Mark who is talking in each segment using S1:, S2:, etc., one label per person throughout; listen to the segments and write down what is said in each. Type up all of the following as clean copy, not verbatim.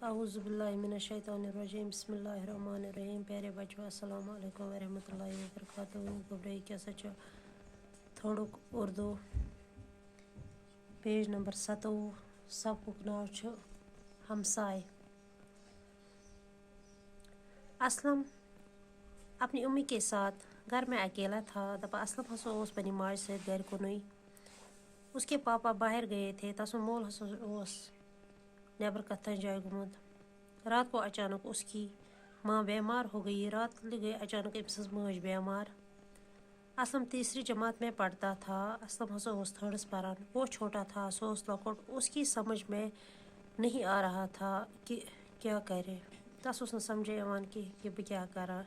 S1: اعوذ باللہ من الشیطان الرجیم بسم اللہ الرحمن الرحیم. پیارے بچوں السلام علیکم ورحمۃ اللہ وبرکاتہ. گبرے کیا سچ تھوڑک اردو پیج نمبر 27. سبقُک ناو چھُ ہمسائے. اسلم اپنی امی کے ساتھ گھر میں اکیلا تھا. دپان اسلم ہسا اوس پننہِ ماجہِ سۭتۍ گھرِ کُنُے. اس کے پاپا باہر گئے تھے. تسُنٛد مول ہسا اوس نیبر کتھ تانۍ جایہِ گوٚمُت. رات کو اچانک اس کی ماں بیمار ہو گئی. رات گئی اچانک أمۍ سٕنٛز مٲج بیمار. اسلم تیسری جماعت میں پڑھتا تھا. اسلم ہسا اوس تھرڈس پران. وہ چھوٹا تھا, سو اوس لۄکُٹ. اس کی سمجھ میں نہیں آ رہا تھا کہ کیا کرے. تس اوس نہٕ سمجھے یِوان کہ بہٕ کیٛاہ کرا.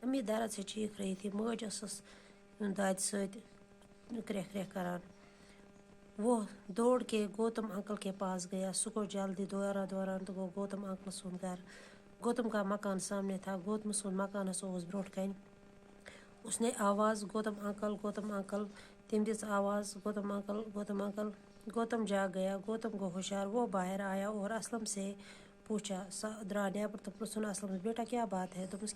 S1: امی درد سے چیخ رہی تھی. مٲج ٲسٕس دادِ سۭتۍ کرٛیٚکھ کرٛیٚکھ کران. وہ دوڑ کے گوتم انکل کے پاس گیا. سُہ گوٚو جلدی دوران دوران تہٕ گوٚو گوتم انکل سُنٛد گھر. گوتم کا مکان سامنے تھا. گوتم سُنٛد مکان ہسا اوس برٛونٛٹھ کَنہِ. اس نے آواز گوتم انکل گوتم انکل. تٔمۍ دِژ آواز گوتم انکل گوتم انکل. گوتم جاگ گیا. گوتم گو ہوشیار. وہ باہر آیا اور اسلم سے پوچھا. سۄ درٛاو نیبر تہٕ پرٛژھُن اسلمس بیٹا کیا بات ہے. دوٚپُس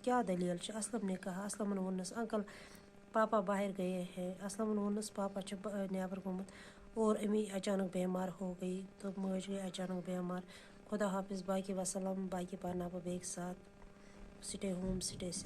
S1: کیا دلیل چھِ. اسلم نے کہا. اسلمن ووٚننس انکل پاپا باہر گئے ہیں. اسلمن ووٚننس پاپا چھُ نیبر گوٚمُت اور امی اچانک بیمار ہو گئی. تہٕ مٲج گئی اچانک بیمار. خدا حافظ. باقی وسلام. باقی پرناو بہٕ بیٚکہِ ساتہٕ. سٹے ہوم سٹے سے.